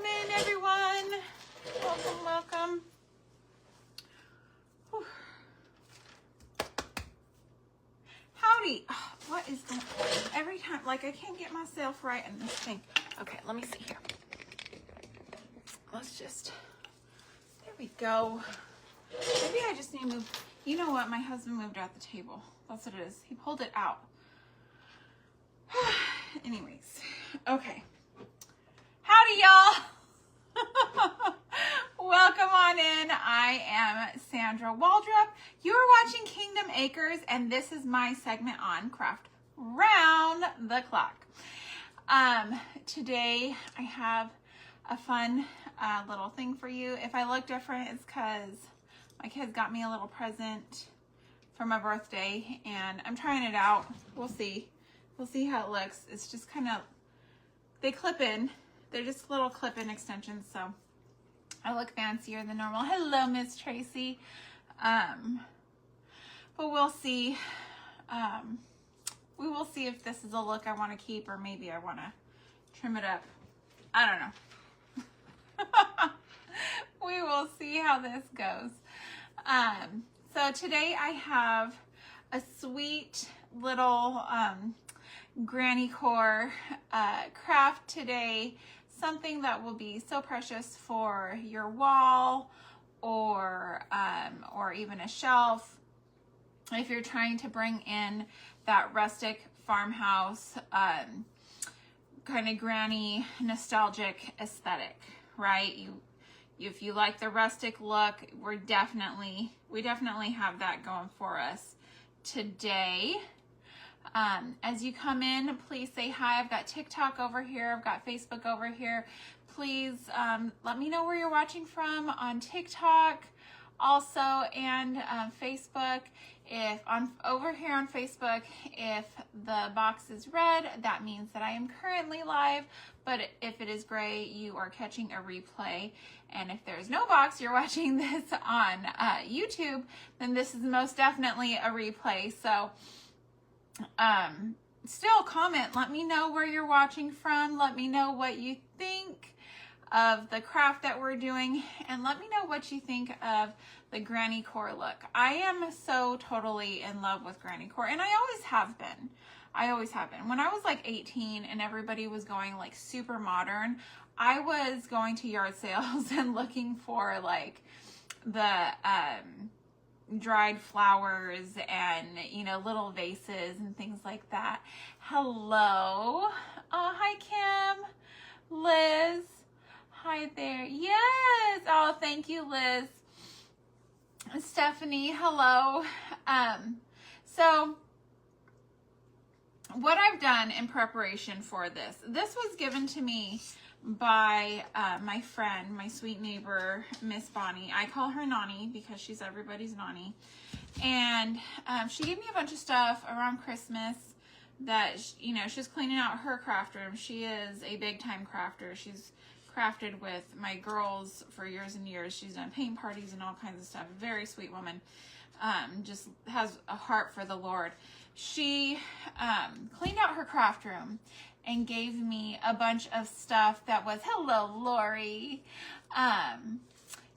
Welcome in, everyone. Welcome, welcome. Whew. Howdy. Oh, what is going on? Every time, like, I can't get myself right in this thing. Okay, let me see here. Let's just, there we go. Maybe I just need to move. You know what? My husband moved out the table. That's what it is. He pulled it out. Anyways, okay. Howdy, y'all. Welcome on in. I am Sandra Waldrop. You are watching Kingdom Acres, and this is my segment on craft round the clock. Today I have a fun little thing for you. If I look different, it's because my kids got me a little present for my birthday, and I'm trying it out. We'll see. We'll see how it looks. It's just kind of, they clip in. They're just little clip-in extensions, so I look fancier than normal. Hello, Miss Tracy. But we'll see. We will see if this is a look I want to keep, or maybe I want to trim it up. I don't know. We will see how this goes. So today I have a sweet little Grannycore craft today. Something that will be so precious for your wall, or even a shelf. If you're trying to bring in that rustic farmhouse kind of granny nostalgic aesthetic, right? If you like the rustic look, we definitely have that going for us today. As you come in, please say hi. I've got TikTok over here. I've got Facebook over here. Please let me know where you're watching from on TikTok also, and Facebook. If over here on Facebook, if the box is red, that means that I am currently live. But if it is gray, you are catching a replay. And if there's no box, you're watching this on YouTube, then this is most definitely a replay. So still comment, let me know where you're watching from, let me know what you think of the craft that we're doing, and let me know what you think of the Grannycore look. I am so totally in love with Grannycore, and I always have been. When I was like 18 and everybody was going like super modern, I was going to yard sales and looking for like the dried flowers and, you know, little vases and things like that. Hello. Oh, hi, Kim. Liz. Hi there. Yes. Oh, thank you, Liz. Stephanie, hello. So what I've done in preparation for this was given to me by my friend, my sweet neighbor, Miss Bonnie. I call her Nani because she's everybody's Nani. And she gave me a bunch of stuff around Christmas that, you know, she's cleaning out her craft room. She is a big time crafter. She's crafted with my girls for years and years. She's done paint parties and all kinds of stuff. Very sweet woman. Just has a heart for the Lord. She cleaned out her craft room and gave me a bunch of stuff that was, hello, Lori.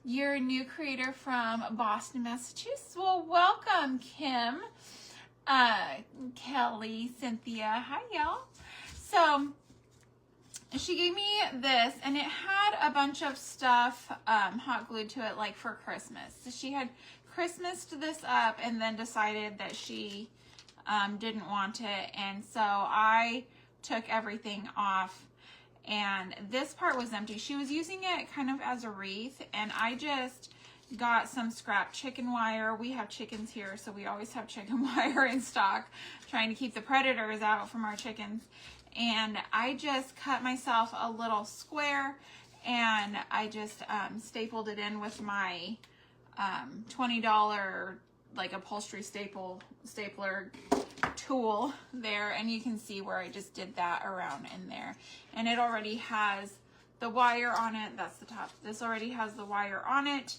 You're a new creator from Boston, Massachusetts. Well, welcome, Kim, Kelly, Cynthia. Hi, y'all. So she gave me this, and it had a bunch of stuff hot glued to it, like for Christmas. So she had Christmased this up and then decided that she didn't want it, and so I took everything off, and this part was empty. She was using it kind of as a wreath, and I just got some scrap chicken wire. We have chickens here, so we always have chicken wire in stock, trying to keep the predators out from our chickens. And I just cut myself a little square, and I just stapled it in with my $20 like upholstery stapler tool there, and you can see where I just did that around in there. And it already has the wire on it. That's the top. This already has the wire on it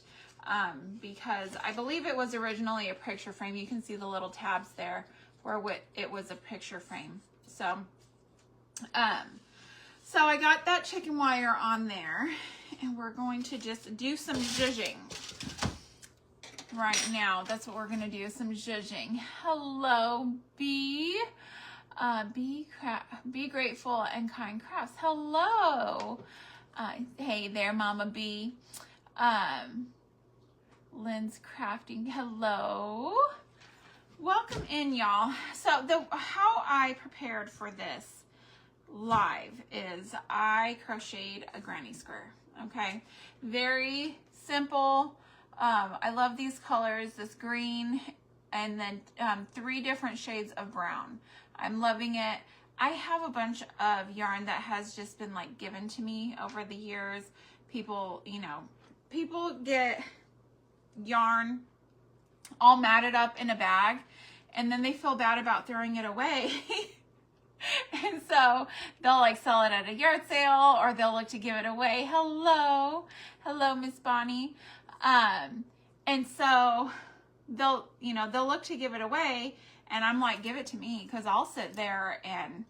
because I believe it was originally a picture frame. You can see the little tabs there where it was a picture frame. So So I got that chicken wire on there, and we're going to just do some zhuzhing right now. That's what we're going to do, some zhuzhing. Hello, Bee. Be grateful and kind crafts. Hello. Hey there, Mama Bee. Lynn's crafting. Hello. Welcome in, y'all. So how I prepared for this live is I crocheted a granny square. Okay, very simple. I love these colors, this green and then 3 different shades of brown. I'm loving it. I have a bunch of yarn that has just been like given to me over the years. People, you know, people get yarn all matted up in a bag and then they feel bad about throwing it away. And so they'll like sell it at a yard sale or they'll look to give it away. Hello, Miss Bonnie. And so they'll look to give it away, and I'm like, give it to me, because I'll sit there and,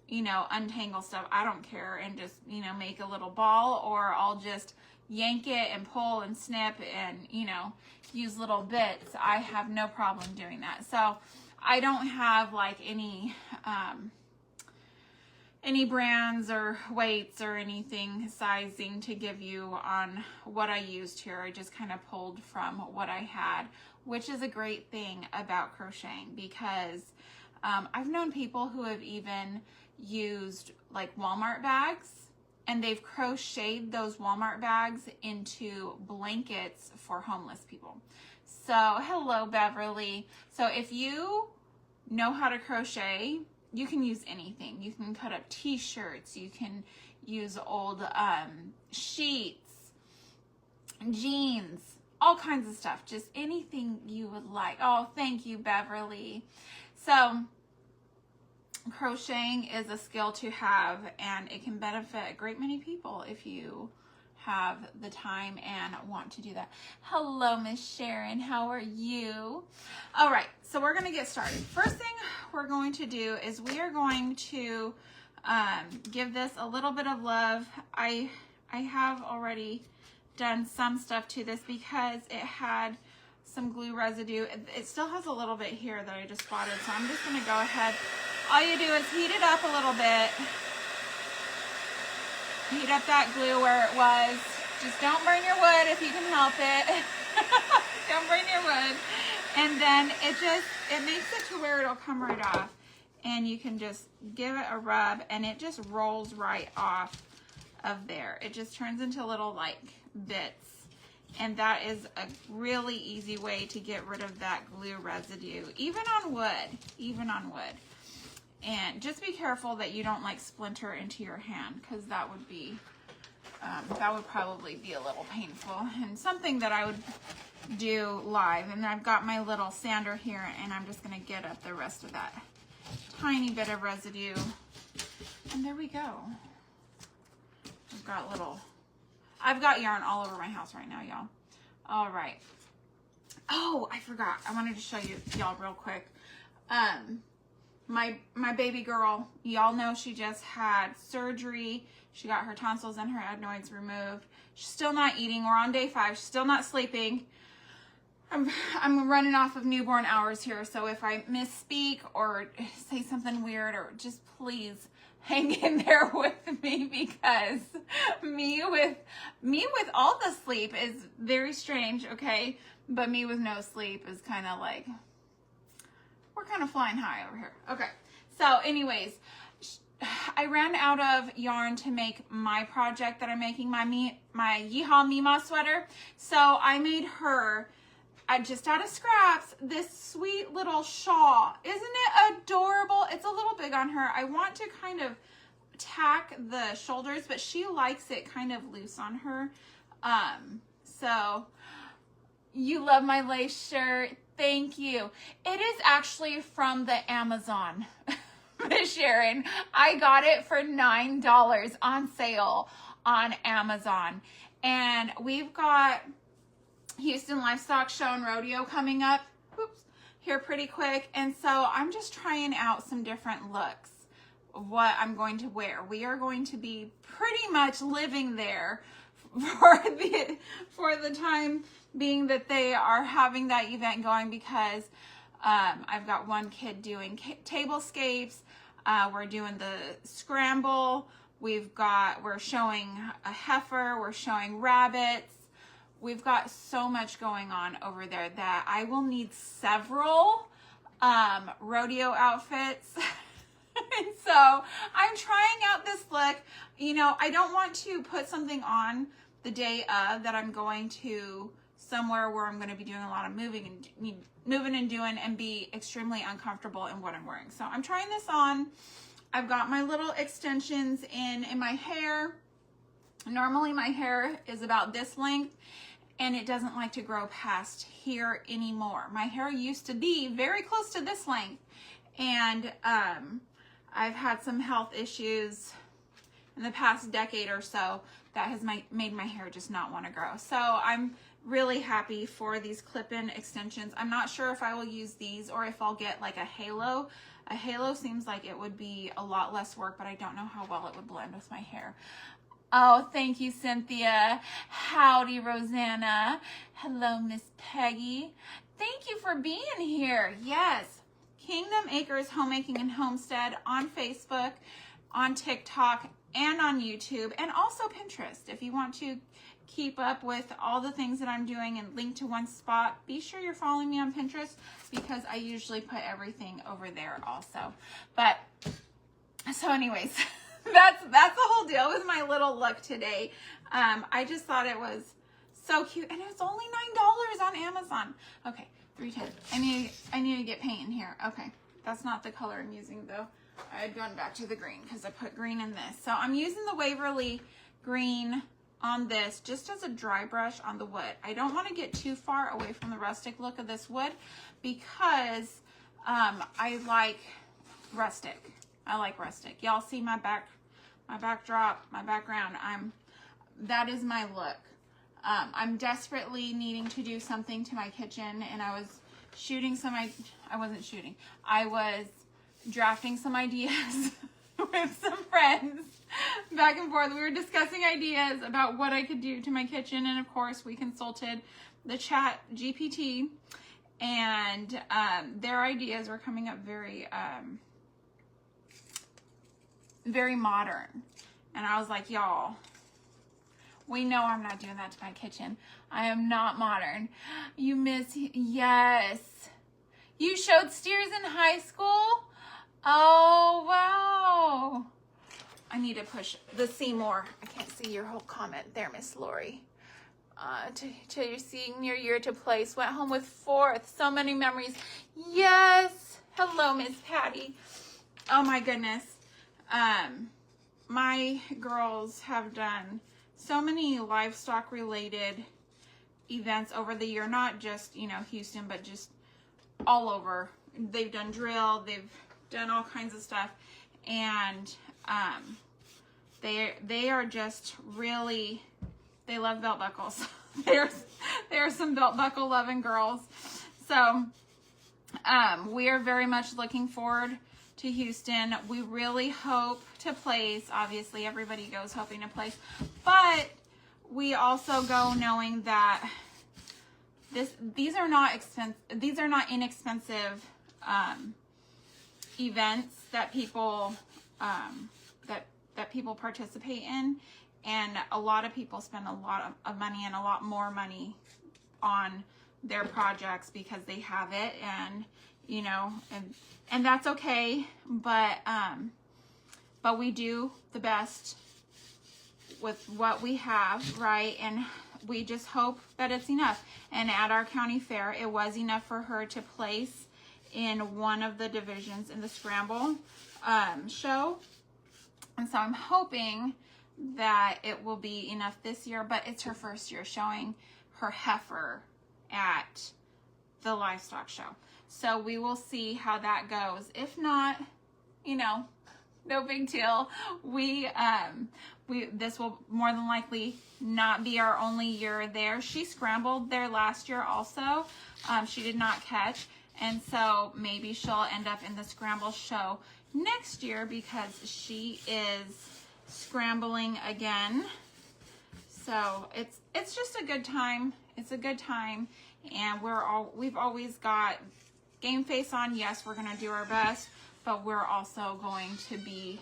you know, untangle stuff. I don't care, and just, you know, make a little ball, or I'll just yank it and pull and snip and, you know, use little bits. I have no problem doing that. So I don't have like any brands or weights or anything sizing to give you on what I used here. I just kind of pulled from what I had, which is a great thing about crocheting, because I've known people who have even used like Walmart bags, and they've crocheted those Walmart bags into blankets for homeless people. So hello, Beverly. So if you know how to crochet, you can use anything. You can cut up t-shirts, you can use old sheets, jeans, all kinds of stuff, just anything you would like. Oh, thank you, Beverly. So crocheting is a skill to have, and it can benefit a great many people if you have the time and want to do that. Hello, Miss Sharon, how are you? All right, so we're gonna get started. First thing we're going to do is we are going to give this a little bit of love. I have already done some stuff to this because it had some glue residue. It still has a little bit here that I just spotted, so I'm just gonna go ahead. All you do is heat it up a little bit. Heat up that glue where it was. Just don't burn your wood if you can help it. Don't burn your wood. And then it makes it to where it'll come right off. And you can just give it a rub and it just rolls right off of there. It just turns into little like bits. And that is a really easy way to get rid of that glue residue, even on wood. And just be careful that you don't like splinter into your hand, because that would probably be a little painful, and something that I would do live. And I've got my little sander here, and I'm just gonna get up the rest of that tiny bit of residue. And there we go. I've got yarn all over my house right now, y'all. All right. Oh, I forgot. I wanted to show y'all real quick. My baby girl, y'all know she just had surgery. She got her tonsils and her adenoids removed. She's still not eating. We're on day 5. She's still not sleeping. I'm running off of newborn hours here, so if I misspeak or say something weird, or just please hang in there with me, because me with all the sleep is very strange, okay? But me with no sleep is kind of like, we're kind of flying high over here. Okay, so anyways, I ran out of yarn to make my project that I'm making, my Yeehaw Mima sweater. So I made her, just out of scraps, this sweet little shawl. Isn't it adorable? It's a little big on her. I want to kind of tack the shoulders, but she likes it kind of loose on her. So you love my lace shirt. Thank you. It is actually from the Amazon, Miss Sharon. I got it for $9 on sale on Amazon. And we've got Houston Livestock Show and Rodeo coming up here pretty quick. And so I'm just trying out some different looks what I'm going to wear. We are going to be pretty much living there for the time being that they are having that event going, because I've got one kid doing tablescapes. We're doing the scramble. We're showing a heifer. We're showing rabbits. We've got so much going on over there that I will need several rodeo outfits. And so I'm trying out this look. You know, I don't want to put something on the day of that I'm going to somewhere where I'm going to be doing a lot of moving and doing and be extremely uncomfortable in what I'm wearing. So I'm trying this on. I've got my little extensions in my hair. Normally my hair is about this length, and it doesn't like to grow past here anymore. My hair used to be very close to this length, and I've had some health issues in the past decade or so that has made my hair just not want to grow. So I'm really happy for these clip-in extensions. I'm not sure if I will use these or if I'll get like a halo. A halo seems like it would be a lot less work, but I don't know how well it would blend with my hair. Oh, thank you, Cynthia. Howdy, Rosanna. Hello, Miss Peggy. Thank you for being here. Yes, Kingdom Acres Homemaking and Homestead on Facebook, on TikTok, and on YouTube, and also Pinterest. If you want to keep up with all the things that I'm doing and link to one spot, be sure you're following me on Pinterest, because I usually put everything over there also. But so anyways, that's the whole deal with my little look today. I just thought it was so cute, and it's only $9 on Amazon. Okay, $3.10. I need to get paint in here. Okay, that's not the color I'm using though. I had gone back to the green because I put green in this. So I'm using the Waverly green on this just as a dry brush on the wood. I don't want to get too far away from the rustic look of this wood, because I like rustic. I like rustic. Y'all see my backdrop, my background. That is my look. I'm desperately needing to do something to my kitchen, and I was drafting some ideas with some friends back and forth. We were discussing ideas about what I could do to my kitchen, and of course we consulted the chat GPT, and their ideas were coming up very very modern, and I was like, y'all, we know I'm not doing that to my kitchen. I am not modern. You miss, yes, you showed steers in high school. Oh, wow. I need to push the see more. I can't see your whole comment there, Miss Lori. To your senior year to place. Went home with 4th. So many memories. Yes. Hello, Miss Patty. Oh, my goodness. My girls have done so many livestock-related events over the year. Not just, you know, Houston, but just all over. They've done drill. They've done all kinds of stuff, and they are just really, they love belt buckles. They're some belt buckle loving girls. So we are very much looking forward to Houston. We really hope to place. Obviously everybody goes hoping to place, but we also go knowing that these are not inexpensive events that people that people participate in, and a lot of people spend a lot of money, and a lot more money on their projects because they have it, and you know, and that's okay, but we do the best with what we have, right? And we just hope that it's enough. And at our county fair, it was enough for her to place in one of the divisions in the scramble show, and so I'm hoping that it will be enough this year. But it's her first year showing her heifer at the livestock show, so we will see how that goes. If not, you know, no big deal. This will more than likely not be our only year there. She scrambled there last year also. She did not catch. And so maybe she'll end up in the scramble show next year because she is scrambling again. So it's just a good time. It's a good time, and we've always got game face on. Yes, we're gonna do our best, but we're also going to be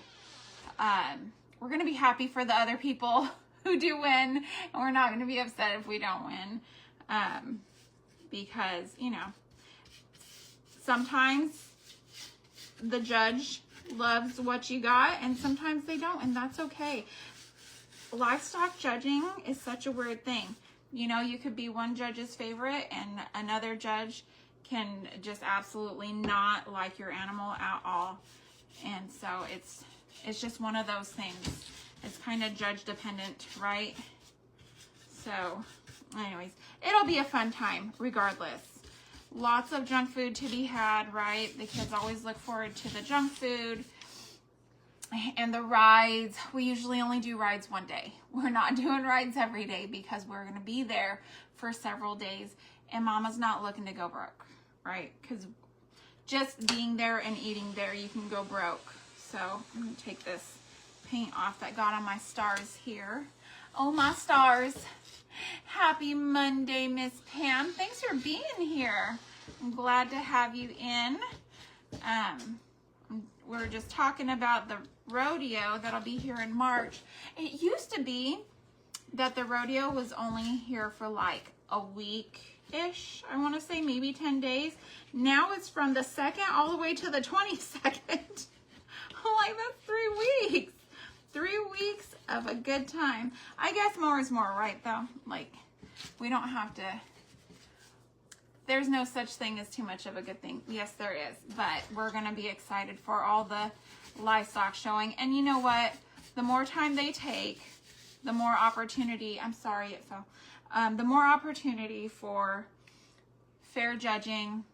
we're gonna be happy for the other people who do win, and we're not gonna be upset if we don't win, because you know, sometimes the judge loves what you got and sometimes they don't, and that's okay. Livestock judging is such a weird thing. You know, you could be one judge's favorite and another judge can just absolutely not like your animal at all. And so it's just one of those things. It's kind of judge dependent, right? So anyways, it'll be a fun time regardless. Lots of junk food to be had, right? The kids always look forward to the junk food. And the rides, we usually only do rides one day. We're not doing rides every day because we're going to be there for several days. And Mama's not looking to go broke, right? Because just being there and eating there, you can go broke. So I'm going to take this paint off that got on my stars here. Oh, my stars. Happy Monday, Miss Pam. Thanks for being here. I'm glad to have you in. We're just talking about the rodeo that'll be here in March. It used to be that the rodeo was only here for like a week-ish. I want to say maybe 10 days. Now it's from the 2nd all the way to the 22nd. Like, that's 3 weeks. 3 weeks of a good time. I guess more is more, right, though? Like, we don't have to... There's no such thing as too much of a good thing. Yes, there is. But we're going to be excited for all the livestock showing. And you know what? The more time they take, the more opportunity... I'm sorry, it fell. The more opportunity for fair judging,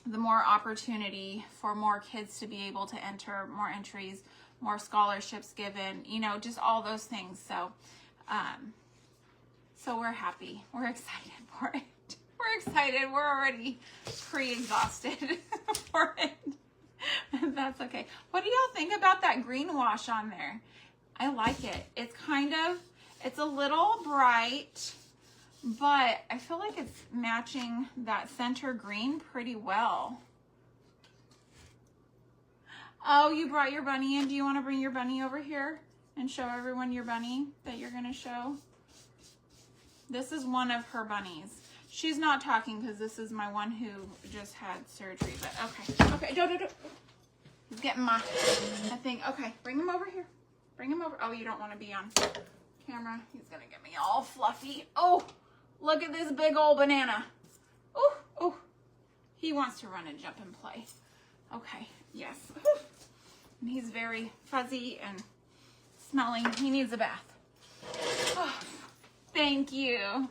the more opportunity for more kids to be able to enter, more entries, more scholarships given, you know, just all those things. So, so we're happy. We're excited for it. We're excited. We're already pre-exhausted for it. That's okay. What do y'all think about that green wash on there? I like it. It's it's a little bright, but I feel like it's matching that center green pretty well. Oh, you brought your bunny in. Do you want to bring your bunny over here and show everyone your bunny that you're going to show? This is one of her bunnies. She's not talking because this is my one who just had surgery, but okay. Okay, don't. He's getting my thing. Okay, bring him over here. Bring him over. Oh, you don't want to be on camera. He's going to get me all fluffy. Oh, look at this big old banana. Oh, oh. He wants to run and jump and play. Okay, yes. And he's very fuzzy and smelling. He needs a bath. Oh, thank you.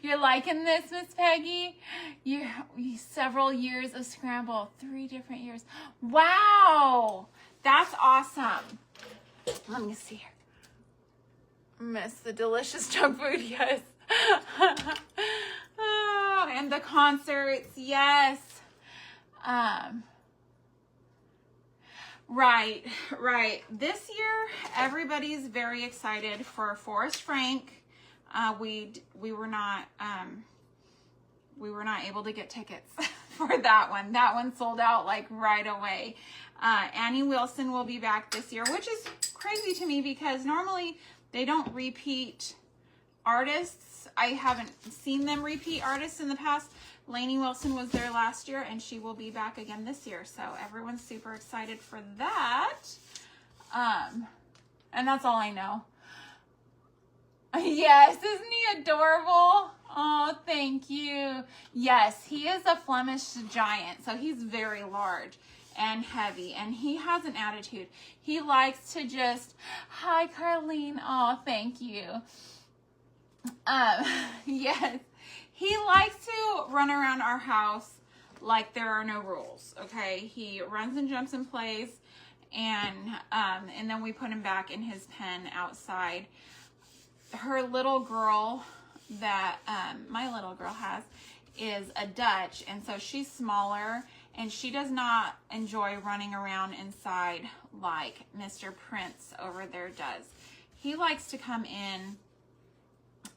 You're liking this, Miss Peggy? You several years of scramble, 3 different years. Wow, that's awesome. Let me see here. Miss the delicious junk food, yes. Oh, and the concerts, yes. Right. This year, everybody's very excited for Forrest Frank. We were not able to get tickets for that one. That one sold out like right away. Annie Wilson will be back this year, which is crazy to me because normally they don't repeat artists. I haven't seen them repeat artists in the past. Lainey Wilson was there last year and she will be back again this year. So everyone's super excited for that. And that's all I know. Yes, isn't he adorable? Oh, thank you. Yes, he is a Flemish giant, so he's very large and heavy, and he has an attitude. He likes to just, hi, Carlene. Oh, thank you. Yes, he likes to run around our house like there are no rules, okay? He runs and jumps and plays, and then we put him back in his pen outside. Her little girl that my little girl has is a Dutch, and so she's smaller, and she does not enjoy running around inside like Mr. Prince over there does. He likes to come in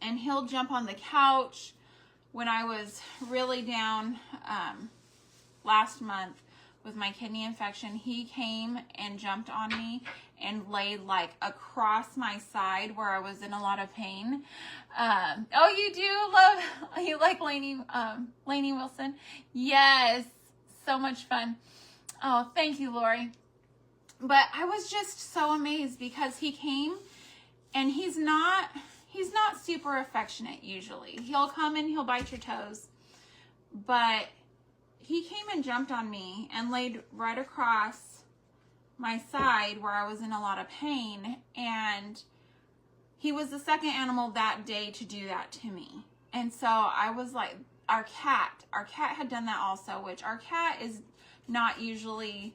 and he'll jump on the couch. When I was really down last month with my kidney infection, he came and jumped on me and laid like across my side where I was in a lot of pain. Oh, you do love, you like Lainey Wilson? Yes, so much fun. Oh, thank you, Lori. But I was just so amazed because he came, and he's not super affectionate usually. He'll come and he'll bite your toes, but he came and jumped on me and laid right across my side where I was in a lot of pain, and he was the second animal that day to do that to me. And so I was like, our cat had done that also, which our cat is not usually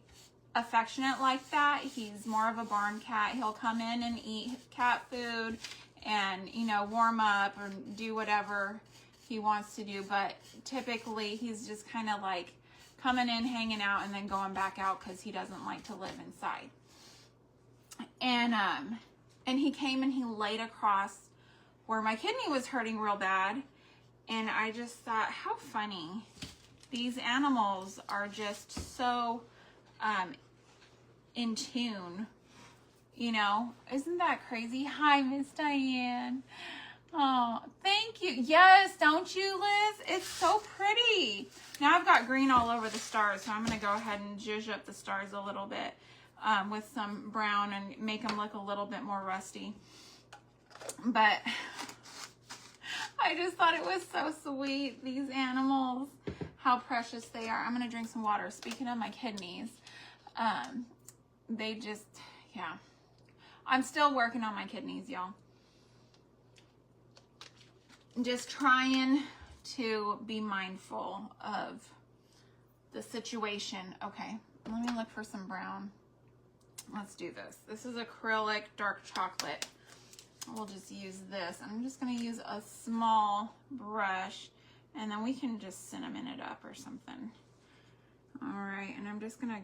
affectionate like that. He's more of a barn cat. He'll come in and eat cat food and, you know, warm up or do whatever he wants to do, but typically he's just kind of like coming in, hanging out, and then going back out because he doesn't like to live inside. And he came and he laid across where my kidney was hurting real bad, and I just thought, how funny. These animals are just so in tune, you know? Isn't that crazy? Hi, Miss Diane. Oh, thank you. Yes, don't you, Liz? It's so pretty. Now I've got green all over the stars, so I'm going to go ahead and zhuzh up the stars a little bit with some brown and make them look a little bit more rusty. But I just thought it was so sweet, these animals, how precious they are. I'm going to drink some water. Speaking of my kidneys, they just, yeah. I'm still working on my kidneys, y'all. Just trying to be mindful of the situation. Okay, let me look for some brown. Let's do this. This is acrylic dark chocolate. We'll just use this. I'm just going to use a small brush, and then we can just cinnamon it up or something. All right, and I'm just going to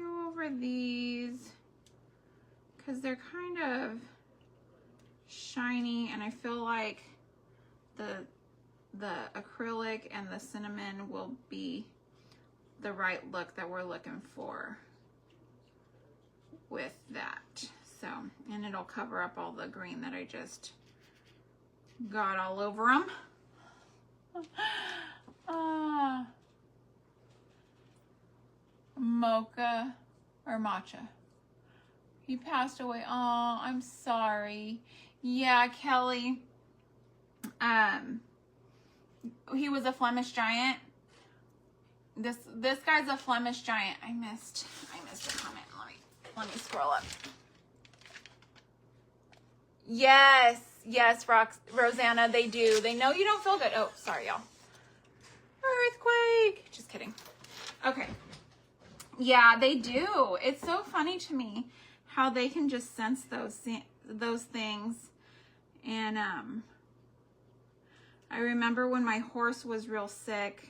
go over these because they're kind of shiny, and I feel like the acrylic and the cinnamon will be the right look that we're looking for with that. So, and it'll cover up all the green that I just got all over them. Mocha or matcha. He passed away. Oh, I'm sorry. Yeah, Kelly. He was a Flemish giant. This guy's a Flemish giant. I missed a comment. Let me scroll up. Yes, Rosanna, they do. They know you don't feel good. Oh, sorry, y'all. Earthquake. Just kidding. Okay. Yeah, they do. It's so funny to me how they can just sense those things. And I remember when my horse was real sick,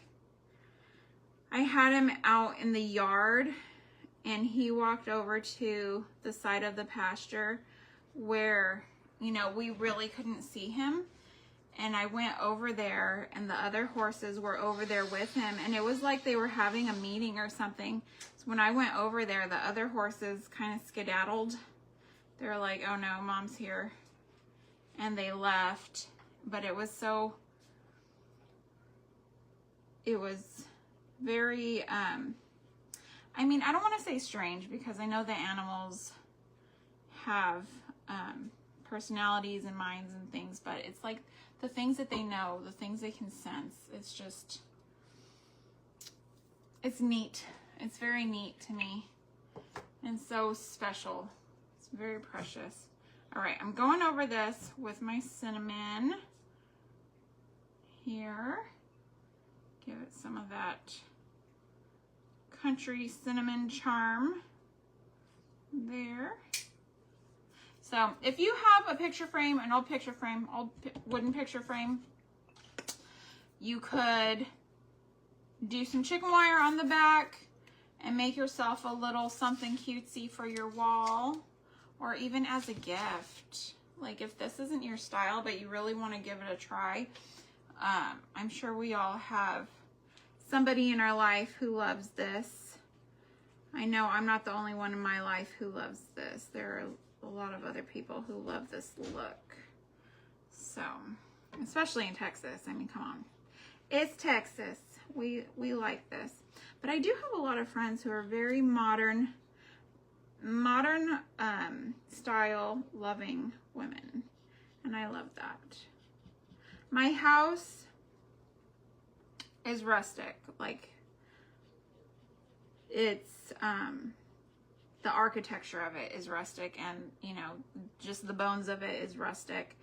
I had him out in the yard, and he walked over to the side of the pasture where, you know, we really couldn't see him. And I went over there, and the other horses were over there with him, and it was like they were having a meeting or something. So when I went over there, the other horses kind of skedaddled. They were like, oh no, Mom's here. And they left. But it was so, it was very, I mean, I don't want to say strange, because I know the animals have personalities and minds and things, but it's like the things that they know, the things they can sense. It's just, it's neat. It's very neat to me and so special. It's very precious. All right, I'm going over this with my cinnamon here. Give it some of that country cinnamon charm there. So if you have a picture frame, an old picture frame, old wooden picture frame, you could do some chicken wire on the back and make yourself a little something cutesy for your wall, or even as a gift. Like if this isn't your style, but you really want to give it a try, I'm sure we all have somebody in our life who loves this. I know I'm not the only one in my life who loves this. There are a lot of other people who love this look. So, especially in Texas. I mean, come on. It's Texas. We like this. But I do have a lot of friends who are very modern style loving women. And I love that. My house is rustic. Like, it's, the architecture of it is rustic, and, you know, just the bones of it is rustic.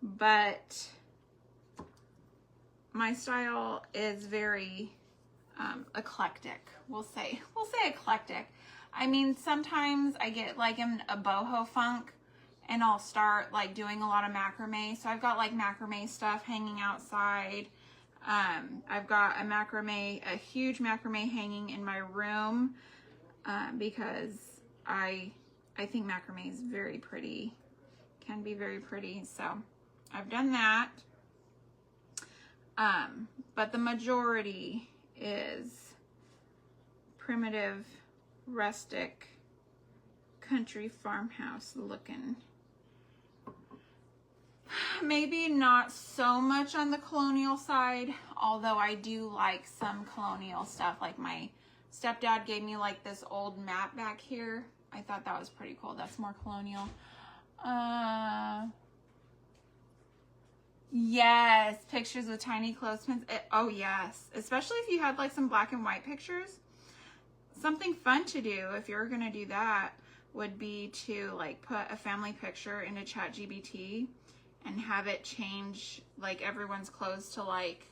But my style is very eclectic. We'll say eclectic. I mean, sometimes I get like in a boho funk and I'll start like doing a lot of macrame. So I've got like macrame stuff hanging outside. I've got a huge macrame hanging in my room because I think macrame is very pretty, can be very pretty. So I've done that. But the majority is primitive, rustic, country farmhouse looking. Maybe not so much on the colonial side, although I do like some colonial stuff. Like my stepdad gave me like this old map back here. I thought that was pretty cool. That's more colonial. Yes, pictures with tiny clothespins. Oh yes, especially if you had like some black and white pictures. Something fun to do if you're gonna do that would be to like put a family picture into ChatGPT and have it change like everyone's clothes to like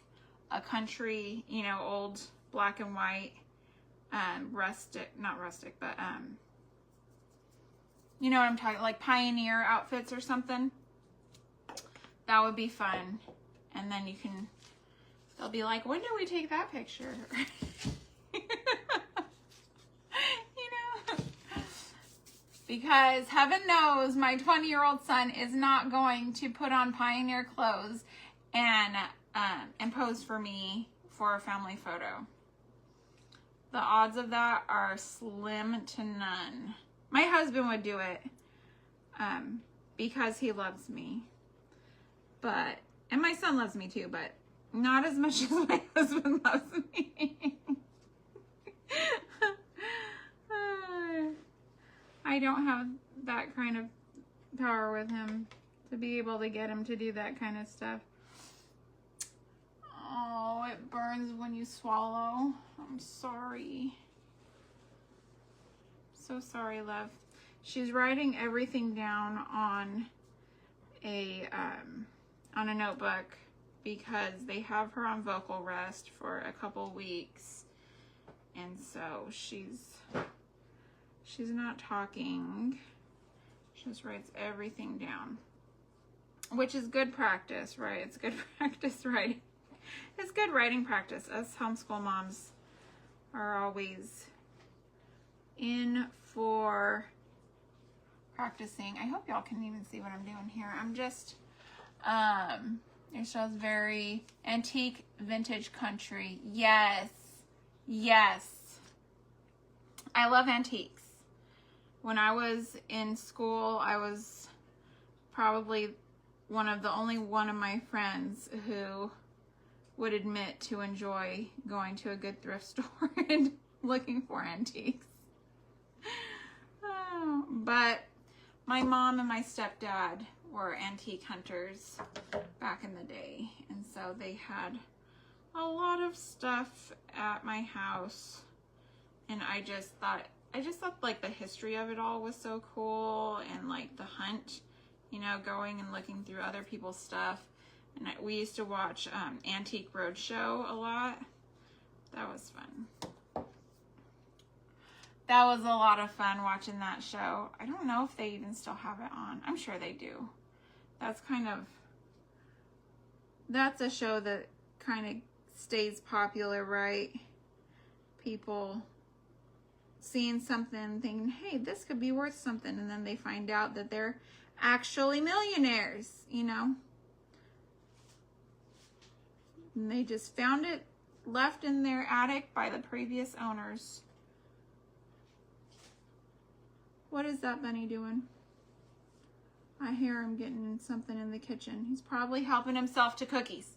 a country, you know, old black and white, not rustic, but you know what I'm talking, like pioneer outfits or something. That would be fun. And then they'll be like, when did we take that picture? You know? Because heaven knows my 20-year-old son is not going to put on pioneer clothes and pose for me for a family photo. The odds of that are slim to none. My husband would do it because he loves me. And my son loves me too, but not as much as my husband loves me. I don't have that kind of power with him to be able to get him to do that kind of stuff. Oh, it burns when you swallow. I'm sorry. So sorry, love. She's writing everything down on a notebook because they have her on vocal rest for a couple weeks, and so she's not talking. She just writes everything down, which is good practice, right? It's good practice writing. It's good writing practice. Us homeschool moms are always in for practicing. I hope y'all can even see what I'm doing here. I'm just it shows very antique, vintage country. Yes. I love antiques. When I was in school, I was probably only one of my friends who would admit to enjoy going to a good thrift store and looking for antiques. Oh, but my mom and my stepdad were antique hunters back in the day, and so they had a lot of stuff at my house, and I just thought like the history of it all was so cool, and like the hunt, you know, going and looking through other people's stuff. And we used to watch Antique Roadshow a lot. That was fun. That was a lot of fun watching that show. I don't know if they even still have it on. I'm sure they do. That's a show that kind of stays popular, right? People seeing something thinking, hey, this could be worth something, and then they find out that they're actually millionaires, you know? And they just found it left in their attic by the previous owners. What is that bunny doing? I hear him getting something in the kitchen. He's probably helping himself to cookies.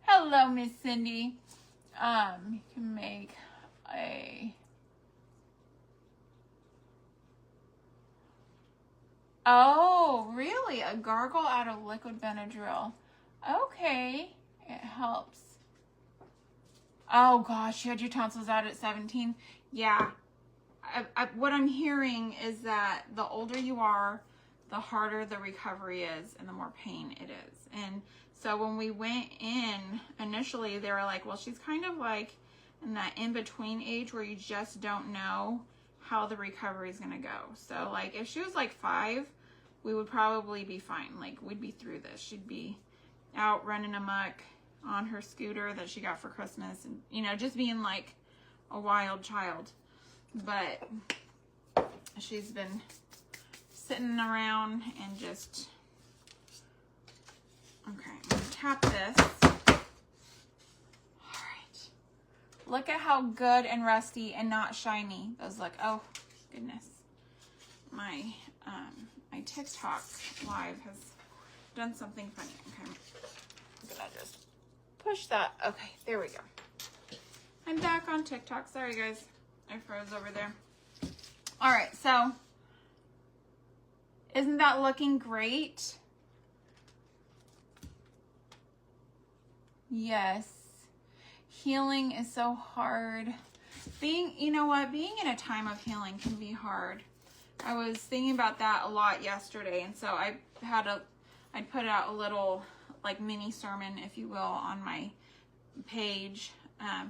Hello, Miss Cindy. You can make a... Oh, really? A gargle out of liquid Benadryl. Okay, it helps. Oh gosh, you had your tonsils out at 17? Yeah. What I'm hearing is that the older you are, the harder the recovery is and the more pain it is. And so when we went in initially, they were like, well, she's kind of like in that in-between age where you just don't know how the recovery is going to go. So like if she was like 5, we would probably be fine. Like we'd be through this. She'd be out running amok on her scooter that she got for Christmas, and you know, just being like a wild child. But she's been sitting around and just, okay, I'm gonna tap this. All right, look at how good and rusty and not shiny those look. Oh goodness, my my TikTok live has done something funny. Okay, I'm gonna just push that. Okay, there we go. I'm back on TikTok. Sorry guys, I froze over there. All right, so isn't that looking great? Yes. Healing is so hard. You know what? Being in a time of healing can be hard. I was thinking about that a lot yesterday, and so I put out a little like mini sermon, if you will, on my page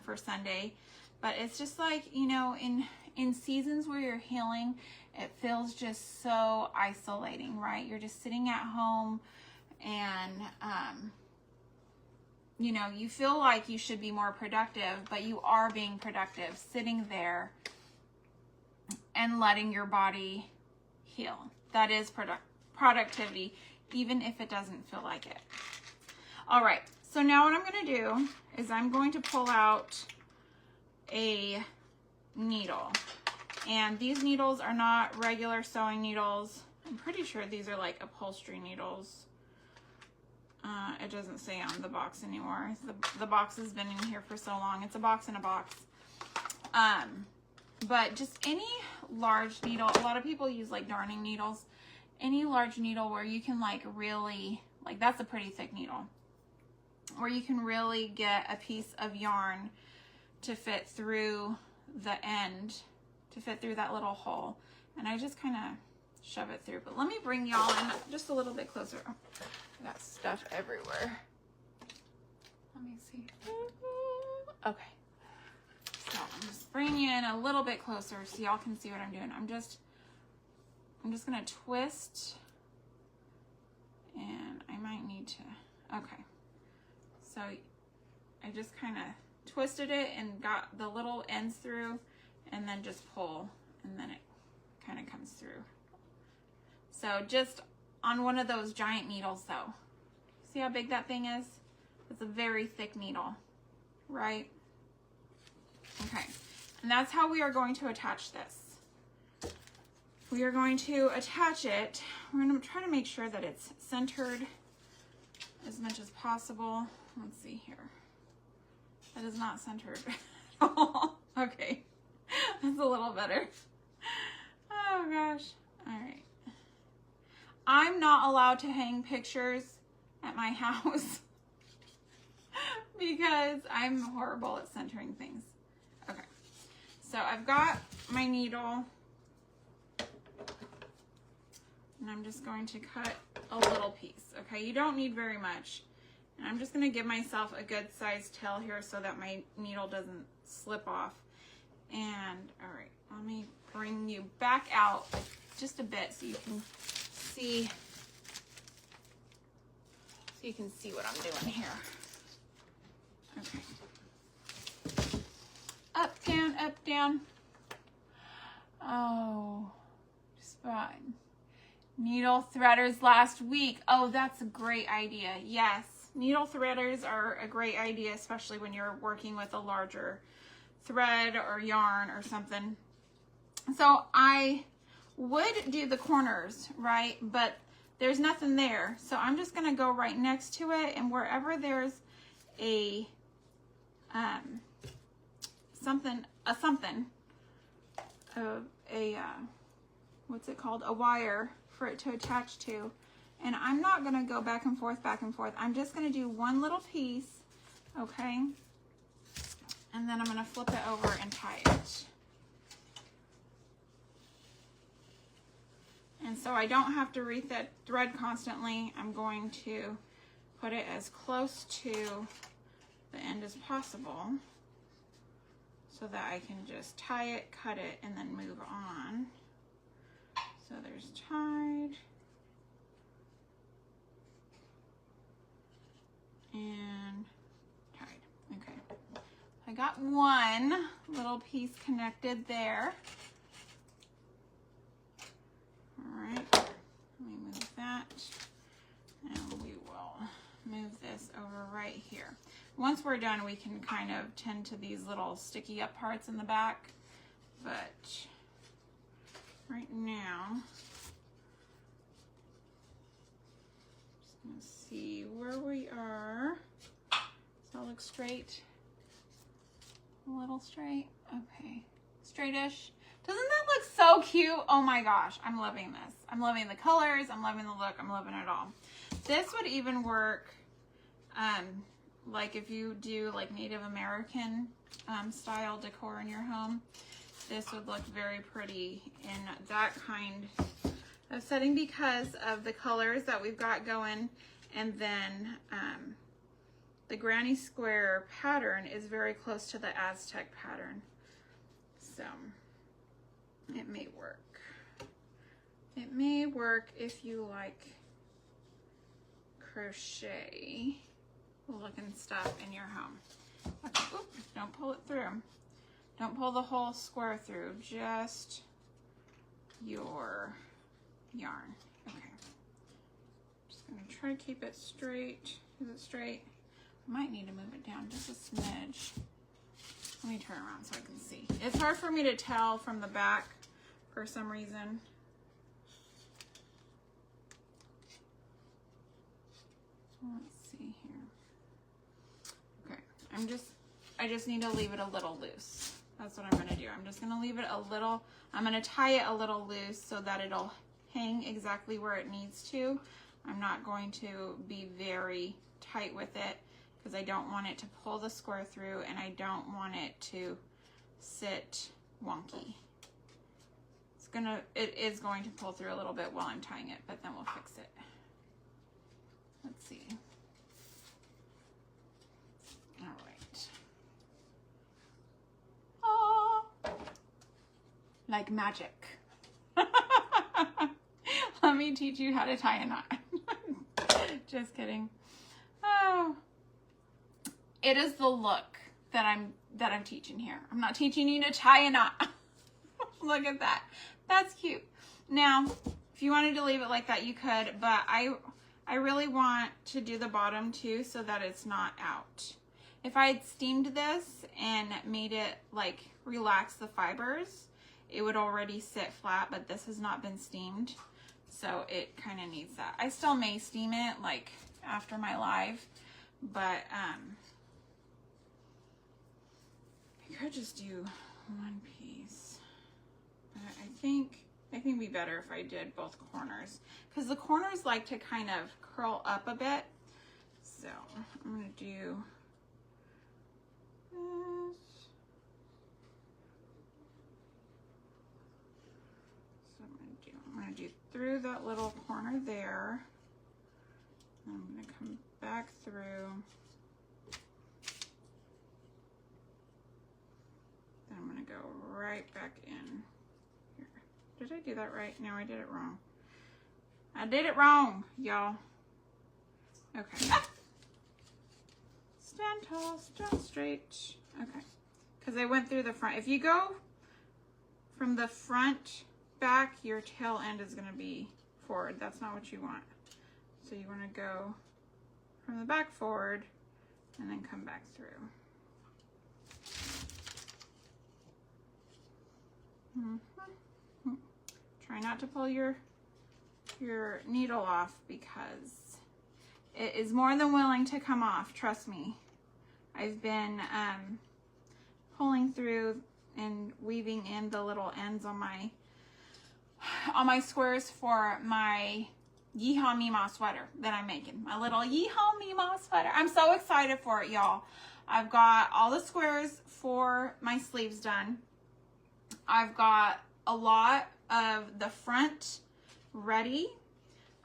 for Sunday. But it's just like, you know, in seasons where you're healing, it feels just so isolating, right? You're just sitting at home and, you know, you feel like you should be more productive, but you are being productive, sitting there and letting your body heal. That is productivity, even if it doesn't feel like it. All right, so now what I'm going to do is I'm going to pull out a needle. And these needles are not regular sewing needles. I'm pretty sure these are like upholstery needles. It doesn't say on the box anymore. The box has been in here for so long. It's a box in a box. But just any large needle. A lot of people use like darning needles. Any large needle where you can like really, like that's a pretty thick needle, where you can really get a piece of yarn to fit through the end, to fit through that little hole. And I just kind of shove it through. But let me bring y'all in just a little bit closer. Oh, I got stuff everywhere. Let me see. Okay. So I'm just bringing you in a little bit closer so y'all can see what I'm doing. I'm just gonna twist, and I might need to, okay. So I just kind of twisted it and got the little ends through, and then just pull, and then it kind of comes through. So just on one of those giant needles though. See how big that thing is? It's a very thick needle, right? Okay, and that's how we are going to attach this. We are going to attach it. We're going to try to make sure that it's centered as much as possible. Let's see here. That is not centered at all. Okay, that's a little better. Oh gosh. All right. I'm not allowed to hang pictures at my house because I'm horrible at centering things. Okay, so I've got my needle, and I'm just going to cut a little piece. Okay, you don't need very much. And I'm just going to give myself a good sized tail here so that my needle doesn't slip off. And all right, let me bring you back out just a bit so you can see so you can see what I'm doing here. Okay. Up, down, up, down. Oh, just fine. Needle threaders last week. Oh, that's a great idea. Yes, needle threaders are a great idea, especially when you're working with a larger thread or yarn or something. So I would do the corners, right? But there's nothing there. So I'm just going to go right next to it, and wherever there's a what's it called? A wire for it to attach to. And I'm not going to go back and forth, back and forth. I'm just going to do one little piece, okay? And then I'm going to flip it over and tie it. And so I don't have to thread constantly. I'm going to put it as close to the end as possible so that I can just tie it, cut it, and then move on. So there's tied and tied. Okay, I got one little piece connected there. All right, let me move that, and we will move this over right here. Once we're done, we can kind of tend to these little sticky up parts in the back, but right now, just gonna see where we are. Does that look straight? A little straight? Okay, straightish. Doesn't that look so cute? Oh my gosh, I'm loving this. I'm loving the colors, I'm loving the look, I'm loving it all. This would even work, like if you do like Native American style decor in your home. This would look very pretty in that kind of setting because of the colors that we've got going. And then the granny square pattern is very close to the Aztec pattern. So it may work. It may work if you like crochet looking stuff in your home. Okay, oops, don't pull it through. Don't pull the whole square through, just your yarn. Okay. Just gonna try to keep it straight. Is it straight? I might need to move it down just a smidge. Let me turn around so I can see. It's hard for me to tell from the back for some reason. Let's see here. Okay, I just need to leave it a little loose. That's what I'm gonna do. I'm just gonna leave it a little, I'm gonna tie it a little loose so that it'll hang exactly where it needs to. I'm not going to be very tight with it because I don't want it to pull the square through and I don't want it to sit wonky. It is going to pull through a little bit while I'm tying it, but then we'll fix it. Let's see. All right. Oh, like magic. Let me teach you how to tie a knot. Just kidding. Oh, it is the look that I'm teaching here. I'm not teaching you to tie a knot. Look at that. That's cute. Now, if you wanted to leave it like that, you could, but I really want to do the bottom too so that it's not out. If I had steamed this and made it like relax the fibers, it would already sit flat, but this has not been steamed. So it kind of needs that. I still may steam it like after my live, but I could just do one piece. But I think it'd be better if I did both corners because the corners like to kind of curl up a bit. So I'm gonna do this. So I'm gonna do through that little corner there. I'm gonna come back through. Then I'm gonna go right back in here. Did I do that right? No, I did it wrong. I did it wrong, y'all. Okay. Ah! Stand tall, stand straight. Okay. Because I went through the front. If you go from the front back, your tail end is going to be forward. That's not what you want. So you want to go from the back forward and then come back through. Try not to pull your needle off because it is more than willing to come off, trust me. I've been pulling through and weaving in the little ends on my squares for my Yeehaw Meemaw sweater that I'm making. My little Yeehaw Meemaw sweater. I'm so excited for it, y'all. I've got all the squares for my sleeves done. I've got a lot of the front ready.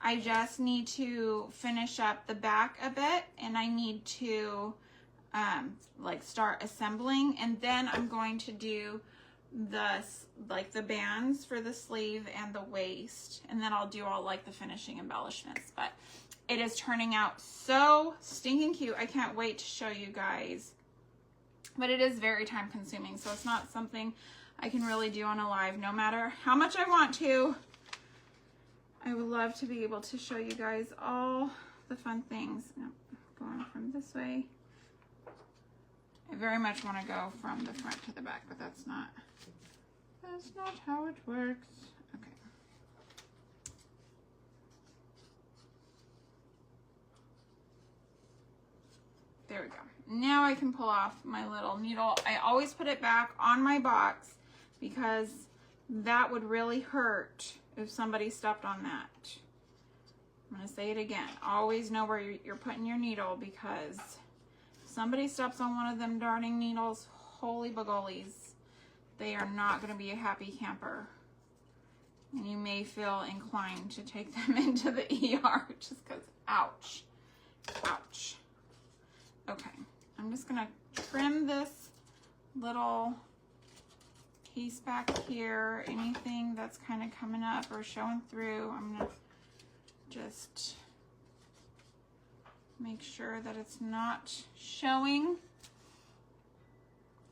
I just need to finish up the back a bit, and I need to like start assembling, and then I'm going to do the bands for the sleeve and the waist, and then I'll do all like the finishing embellishments. But it is turning out so stinking cute. I can't wait to show you guys, but it is very time consuming, so it's not something I can really do on a live, no matter how much I want to. I would love to be able to show you guys all the fun things. No, going from this way. I very much want to go from the front to the back, but that's not how it works. Okay. There we go. Now I can pull off my little needle. I always put it back on my box because that would really hurt if somebody stepped on that. I'm going to say it again. Always know where you're putting your needle, because if somebody steps on one of them darning needles, holy bagolies, they are not going to be a happy camper. And you may feel inclined to take them into the ER just because, ouch, ouch. Okay, I'm just going to trim this little piece back here. Anything that's kind of coming up or showing through, I'm going to just make sure that it's not showing.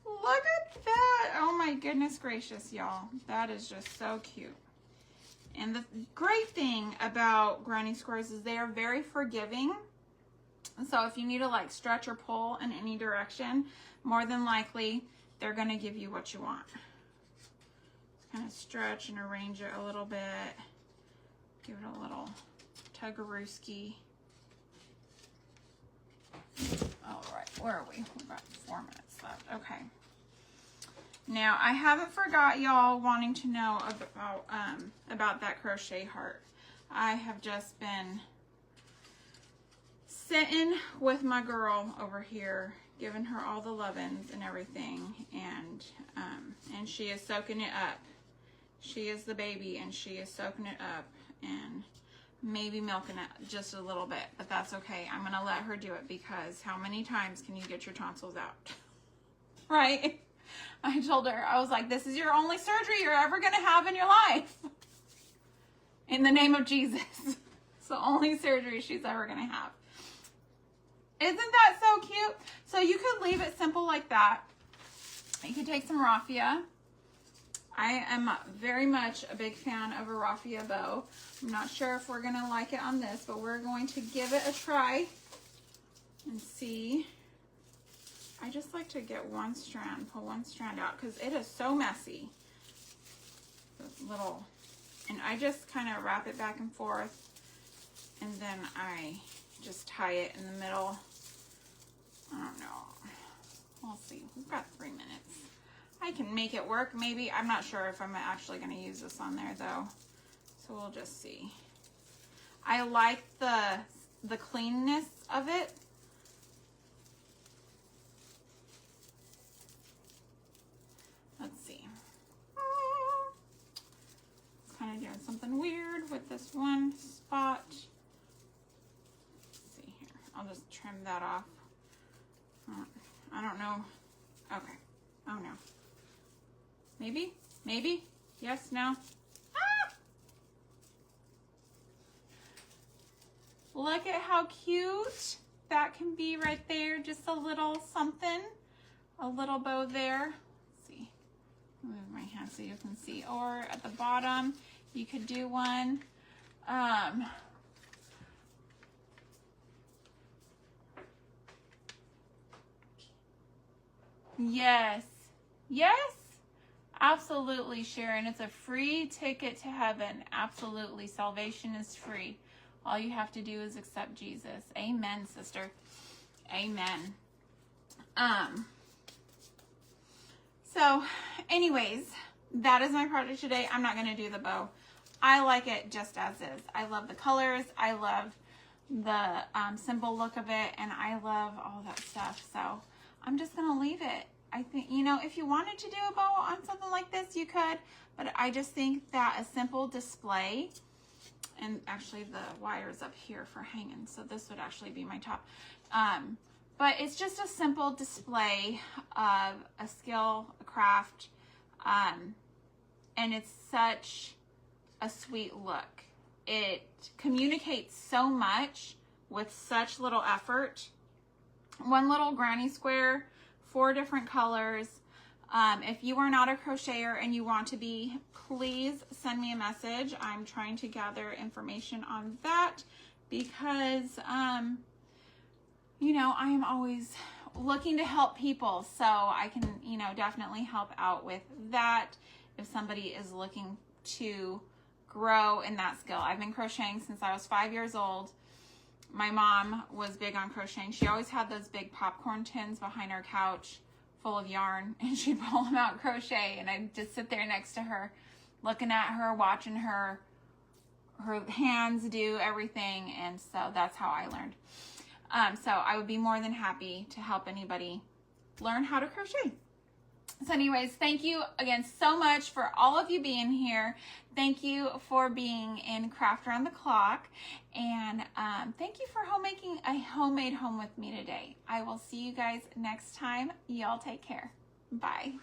Look at that. Oh my goodness gracious, y'all. That is just so cute. And the great thing about granny squares is they are very forgiving. So if you need to like stretch or pull in any direction, more than likely they're going to give you what you want. Just kind of stretch and arrange it a little bit. Give it a little tug-a-rooski. All right, where are we? We've got 4 minutes left. Okay. Now, I haven't forgot y'all wanting to know about that crochet heart. I have just been sitting with my girl over here, giving her all the lovin's and everything, and she is soaking it up. She is the baby, and she is soaking it up, and maybe milking it just a little bit, but that's okay. I'm gonna let her do it, because how many times can you get your tonsils out? Right? I told her, I was like, this is your only surgery you're ever gonna have in your life. In the name of Jesus. It's the only surgery she's ever gonna have. Isn't that so cute? So you could leave it simple like that. You could take some raffia. I am very much a big fan of a raffia bow. I'm not sure if we're gonna like it on this, but we're going to give it a try and see. I just like to get one strand, pull one strand out, because it is so messy. This little, and I just kind of wrap it back and forth, and then I just tie it in the middle. I don't know. We'll see. We've got 3 minutes. I can make it work, maybe. I'm not sure if I'm actually going to use this on there, though. So we'll just see. I like the cleanness of it. Let's see. It's kind of doing something weird with this one spot. Let's see here. I'll just trim that off. I don't know. Okay. Oh no. Maybe? Maybe? Yes? No? Ah! Look at how cute that can be right there. Just a little something, a little bow there. Let's see, move my hand so you can see. Or at the bottom, you could do one. Yes, yes, absolutely, Sharon. It's a free ticket to heaven. Absolutely. Salvation is free. All you have to do is accept Jesus. Amen, sister. Amen. So anyways, that is my project today. I'm not going to do the bow. I like it just as is. I love the colors. I love the simple look of it, and I love all that stuff. So I'm just going to leave it. I think, you know, if you wanted to do a bow on something like this, you could, but I just think that a simple display, and actually the wire's up here for hanging, so this would actually be my top. But it's just a simple display of a skill, a craft, and it's such a sweet look. It communicates so much with such little effort. One little granny square, 4 different colors. If you are not a crocheter and you want to be, please send me a message. I'm trying to gather information on that because, you know, I am always looking to help people, so I can, you know, definitely help out with that if somebody is looking to grow in that skill. I've been crocheting since I was 5 years old. My mom was big on crocheting. She always had those big popcorn tins behind her couch full of yarn, and she'd pull them out crochet, and I'd just sit there next to her, looking at her, watching her hands do everything, and so that's how I learned. So I would be more than happy to help anybody learn how to crochet. So anyways, thank you again so much for all of you being here. Thank you for being in Craft Around the Clock. And thank you for making a homemade home with me today. I will see you guys next time. Y'all take care. Bye.